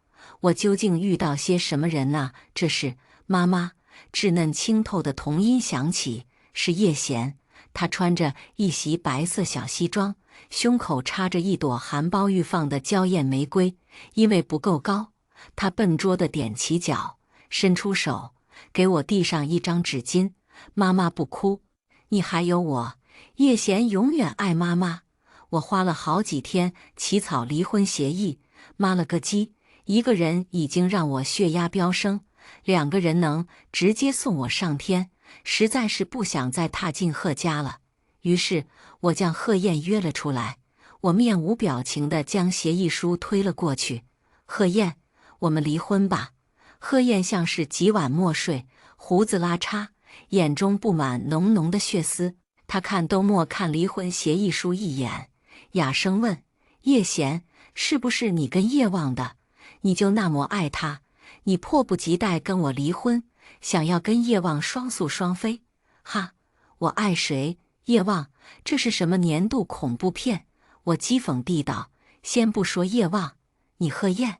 我究竟遇到些什么人呢？这是妈妈稚嫩清透的童音响起，是叶贤。他穿着一袭白色小西装，胸口插着一朵含苞欲放的娇艳玫瑰。因为不够高，他笨拙地踮起脚，伸出手给我递上一张纸巾。妈妈不哭，你还有我。叶贤永远爱妈妈。我花了好几天起草离婚协议，妈了个鸡！一个人已经让我血压飙升，2个人能直接送我上天，实在是不想再踏进贺家了。于是我将贺燕约了出来，我面无表情地将协议书推了过去。贺燕，我们离婚吧。贺燕像是几晚没睡，胡子拉碴，眼中布满浓浓的血丝。她看都没看离婚协议书一眼，哑声问：叶贤，是不是你跟叶望的？你就那么爱他，你迫不及待跟我离婚，想要跟叶望双宿双飞？哈，我爱谁？叶望？这是什么年度恐怖片？我讥讽地道。先不说叶望，你贺燕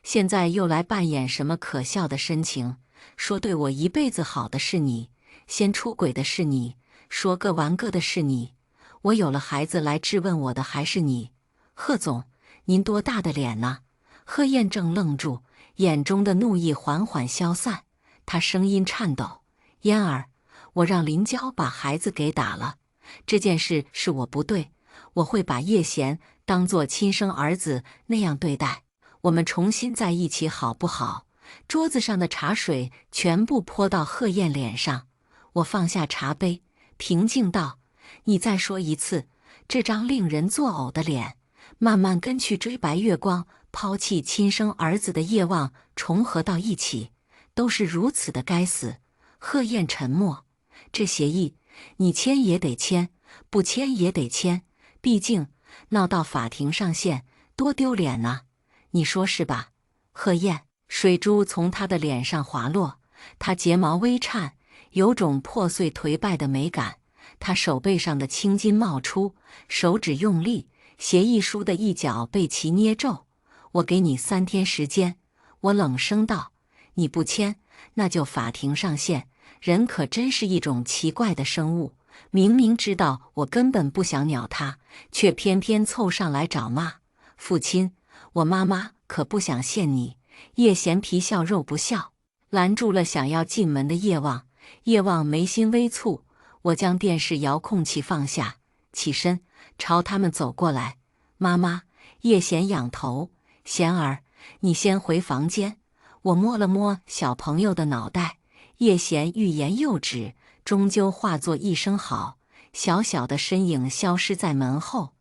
现在又来扮演什么可笑的深情？说对我一辈子好的是你，先出轨的是你，说各玩各的是你，我有了孩子来质问我的还是你。贺总，您多大的脸呢？贺燕正愣住，眼中的怒意缓缓消散，她声音颤抖：嫣儿，我让林娇把孩子给打了，这件事是我不对，我会把叶贤当作亲生儿子那样对待，我们重新在一起好不好？桌子上的茶水全部泼到贺燕脸上，我放下茶杯，平静道：你再说一次，这张令人作呕的脸，慢慢跟去追白月光，抛弃亲生儿子的叶望重合到一起，都是如此的该死。贺燕沉默。这协议你签也得签，不签也得签，毕竟闹到法庭上线，多丢脸啊，你说是吧？贺燕，水珠从她的脸上滑落，她睫毛微颤，有种破碎颓败的美感。她手背上的青筋冒出，手指用力，协议书的一角被其捏皱。我给你3天时间。我冷声道：你不签，那就法庭上线。人可真是一种奇怪的生物，明明知道我根本不想鸟他，却偏偏凑上来找骂。父亲，我妈妈可不想陷你。叶贤皮笑肉不笑，拦住了想要进门的叶望。叶望眉心微蹙，我将电视遥控器放下，起身朝他们走过来。妈妈，叶贤仰头：贤儿，你先回房间。我摸了摸小朋友的脑袋，叶贤欲言又止，终究化作一声好，小小的身影消失在门后。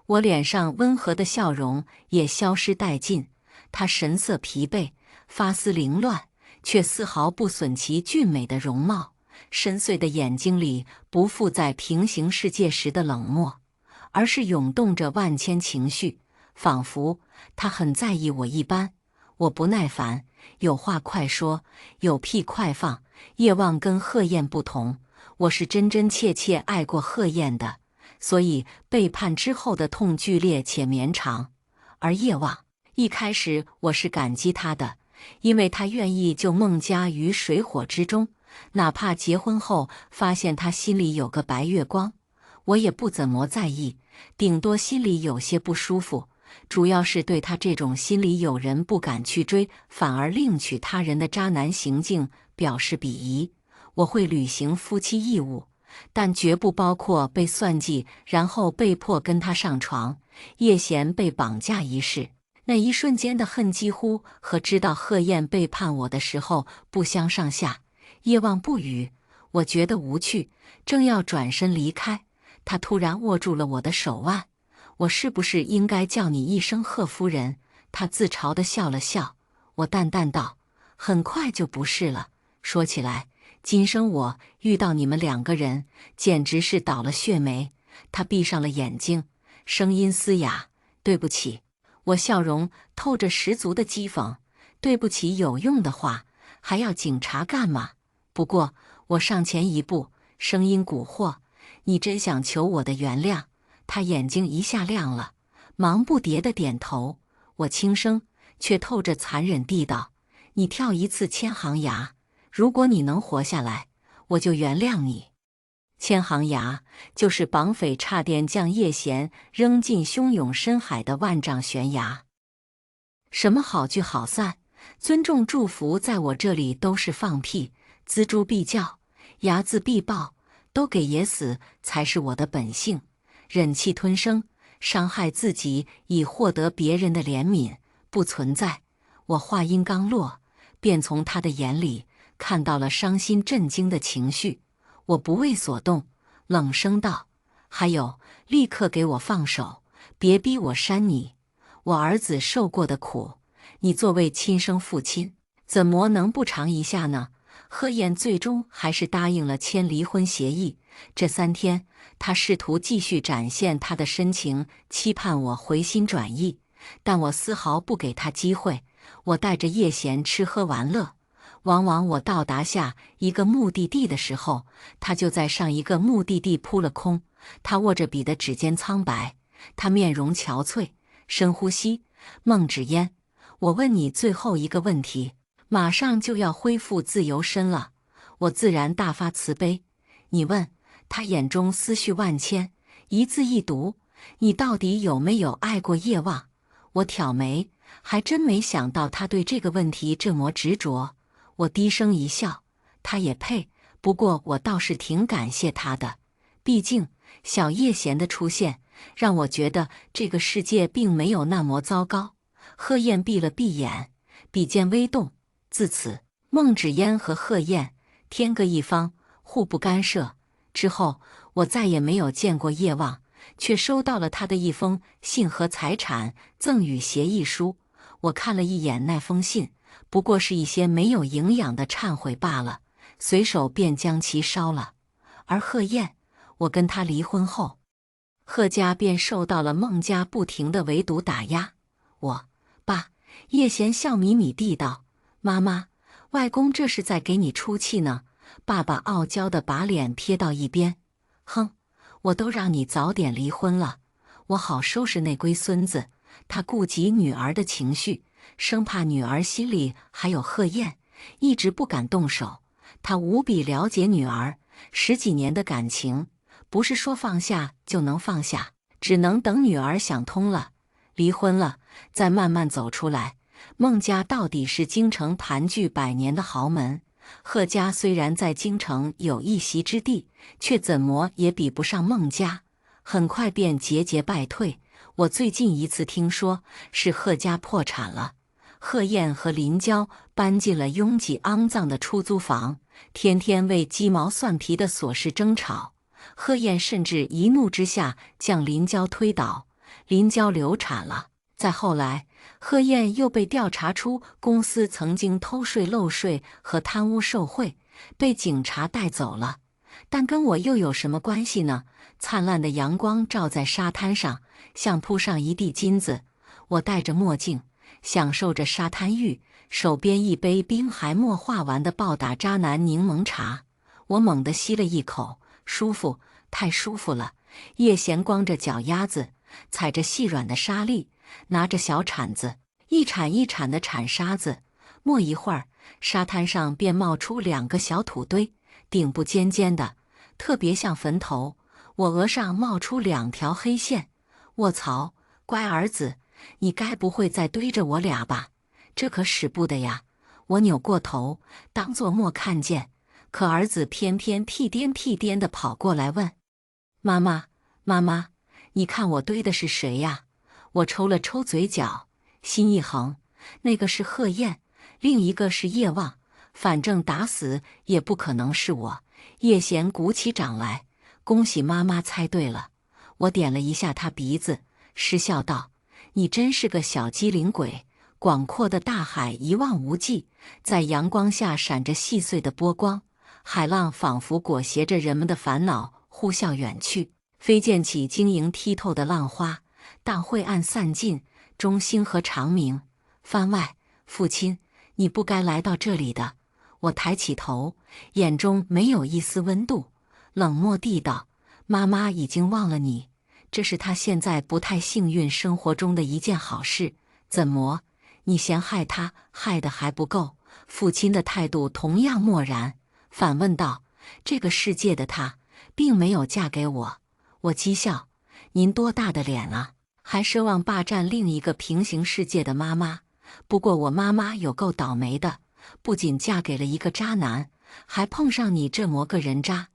我脸上温和的笑容也消失殆尽，他神色疲惫，发丝凌乱，却丝毫不损其俊美的容貌。深邃的眼睛里不复在平行世界时的冷漠，而是涌动着万千情绪，仿佛他很在意我一般。我不耐烦，有话快说，有屁快放。叶望跟贺燕不同，我是真真切切爱过贺燕的，所以背叛之后的痛剧烈且绵长。而叶望，一开始我是感激他的，因为他愿意救孟家于水火之中，哪怕结婚后发现他心里有个白月光，我也不怎么在意，顶多心里有些不舒服。主要是对他这种心里有人不敢去追，反而另娶他人的渣男行径表示鄙夷。我会履行夫妻义务，但绝不包括被算计，然后被迫跟他上床。叶贤被绑架一事，那一瞬间的恨几乎和知道贺燕背叛我的时候不相上下。夜望不语，我觉得无趣，正要转身离开，他突然握住了我的手腕。我是不是应该叫你一声贺夫人？他自嘲地笑了笑。我淡淡道：很快就不是了。说起来，今生我遇到你们两个人，简直是倒了血霉。他闭上了眼睛，声音嘶哑：对不起。我笑容透着十足的讥讽：对不起有用的话，还要警察干嘛？不过我上前一步，声音蛊惑：你真想求我的原谅？他眼睛一下亮了，忙不迭地点头。我轻声却透着残忍地道：你跳一次千行崖，如果你能活下来，我就原谅你。千行崖就是绑匪差点将叶贤扔进汹涌深海的万丈悬崖。什么好聚好散，尊重祝福，在我这里都是放屁。锱铢必较，睚眦必报，都给爷死才是我的本性。忍气吞声，伤害自己以获得别人的怜悯，不存在。我话音刚落，便从他的眼里看到了伤心震惊的情绪。我不为所动，冷声道：还有，立刻给我放手，别逼我删你。我儿子受过的苦，你作为亲生父亲，怎么能不尝一下呢？贺燕最终还是答应了签离婚协议。这3天，他试图继续展现他的深情，期盼我回心转意，但我丝毫不给他机会。我带着叶贤吃喝玩乐，往往我到达下一个目的地的时候，他就在上一个目的地扑了空。他握着笔的指尖苍白，他面容憔悴，深呼吸。孟芷嫣，我问你最后一个问题，马上就要恢复自由身了。我自然大发慈悲。你问。他眼中思绪万千，一字一读：你到底有没有爱过叶望？我挑眉，还真没想到他对这个问题这么执着。我低声一笑：他也配，不过我倒是挺感谢他的。毕竟小叶贤的出现，让我觉得这个世界并没有那么糟糕。贺燕闭了闭眼，笔尖微动。自此，孟芷嫣和贺燕天各一方，互不干涉。之后，我再也没有见过叶望，却收到了他的一封信和财产赠与协议书。我看了一眼那封信，不过是一些没有营养的忏悔罢了，随手便将其烧了。而贺燕，我跟他离婚后，贺家便受到了孟家不停的围堵打压。爸，叶贤笑眯眯地道：妈妈，外公这是在给你出气呢。爸爸傲娇地把脸撇到一边，哼，我都让你早点离婚了，我好收拾那龟孙子。他顾及女儿的情绪，生怕女儿心里还有贺燕，一直不敢动手。他无比了解女儿，10几年的感情，不是说放下就能放下，只能等女儿想通了，离婚了，再慢慢走出来。孟家到底是京城盘踞100年的豪门。贺家虽然在京城有一席之地，却怎么也比不上孟家，很快便节节败退。我最近一次听说是贺家破产了，贺燕和林娇搬进了拥挤肮脏的出租房，天天为鸡毛蒜皮的琐事争吵。贺燕甚至一怒之下将林娇推倒，林娇流产了。再后来，贺燕又被调查出公司曾经偷税漏税和贪污受贿，被警察带走了。但跟我又有什么关系呢？灿烂的阳光照在沙滩上，像铺上一地金子。我戴着墨镜，享受着沙滩浴，手边一杯冰还没化完的暴打渣男柠檬茶。我猛地吸了一口，舒服，太舒服了。叶贤光着脚丫子，踩着细软的沙粒，拿着小铲子，一铲一铲地铲沙子。没一会儿，沙滩上便冒出2个小土堆，顶部尖尖的，特别像坟头。我额上冒出2条黑线。卧槽，乖儿子，你该不会再堆着我俩吧？这可使不得呀！我扭过头，当作没看见。可儿子偏偏屁颠屁颠地跑过来问：“妈妈，妈妈，你看我堆的是谁呀？”我抽了抽嘴角，心一横，那个是贺燕，另一个是叶望，反正打死也不可能是我。叶贤鼓起掌来，恭喜妈妈猜对了。我点了一下他鼻子，失笑道：“你真是个小机灵鬼。”广阔的大海一望无际，在阳光下闪着细碎的波光，海浪仿佛裹挟着人们的烦恼呼啸远去，飞溅起晶莹剔透的浪花。当晦暗散尽，中星河长明。番外，父亲，你不该来到这里的。我抬起头，眼中没有一丝温度，冷漠地道：“妈妈已经忘了你，这是她现在不太幸运生活中的一件好事。怎么，你嫌害她害得还不够？”父亲的态度同样漠然，反问道：“这个世界的她并没有嫁给我。”我讥笑：“您多大的脸啊，还奢望霸占另一个平行世界的妈妈？不过我妈妈有够倒霉的，不仅嫁给了一个渣男，还碰上你这么个人渣。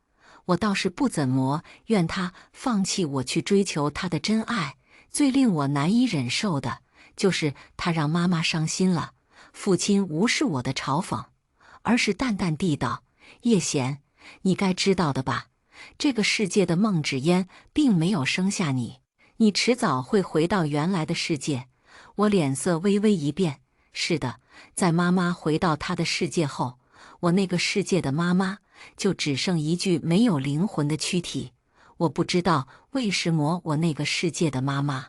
我倒是不怎么怨她放弃我去追求她的真爱，最令我难以忍受的就是她让妈妈伤心了。”父亲无视我的嘲讽，而是淡淡地道：“叶贤，你该知道的吧？这个世界的孟芷嫣并没有生下你，你迟早会回到原来的世界。”我脸色微微一变，是的，在妈妈回到她的世界后，我那个世界的妈妈就只剩一具没有灵魂的躯体。我不知道为什么我那个世界的妈妈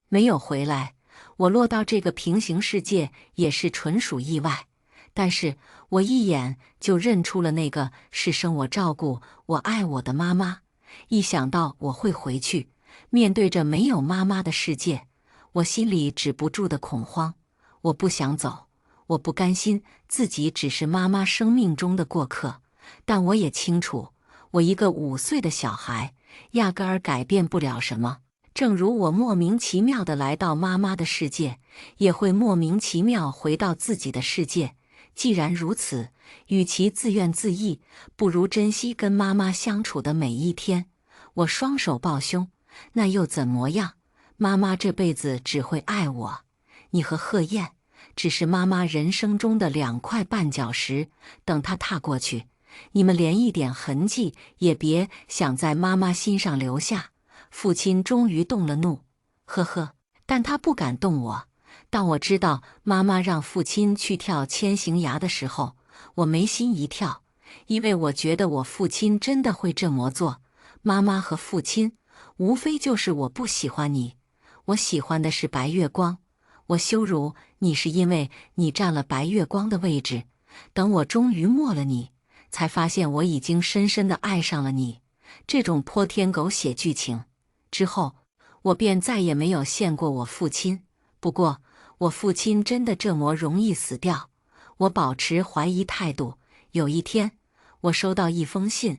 没有回来。我落到这个平行世界也是纯属意外，但是我一眼就认出了那个是生我、照顾我、爱我的妈妈。一想到我会回去，面对着没有妈妈的世界，我心里止不住的恐慌。我不想走，我不甘心自己只是妈妈生命中的过客，但我也清楚，我一个5岁的小孩，压根儿改变不了什么。正如我莫名其妙地来到妈妈的世界，也会莫名其妙回到自己的世界。既然如此，与其自怨自艾，不如珍惜跟妈妈相处的每一天。我双手抱胸，那又怎么样？妈妈这辈子只会爱我，你和贺燕只是妈妈人生中的2块绊脚石，等她踏过去，你们连一点痕迹也别想在妈妈心上留下。父亲终于动了怒，呵呵，但他不敢动我。当我知道妈妈让父亲去跳千行崖的时候，我眉心一跳，因为我觉得我父亲真的会这么做。妈妈和父亲，无非就是我不喜欢你，我喜欢的是白月光。我羞辱你是因为你占了白月光的位置。等我终于没了你，才发现我已经深深地爱上了你。这种泼天狗血剧情之后，我便再也没有见过我父亲。不过，我父亲真的这么容易死掉？我保持怀疑态度。有一天，我收到一封信：“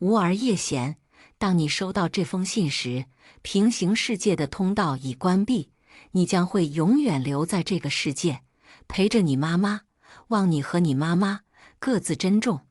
吾儿叶贤，当你收到这封信时，平行世界的通道已关闭，你将会永远留在这个世界，陪着你妈妈。望你和你妈妈各自珍重。”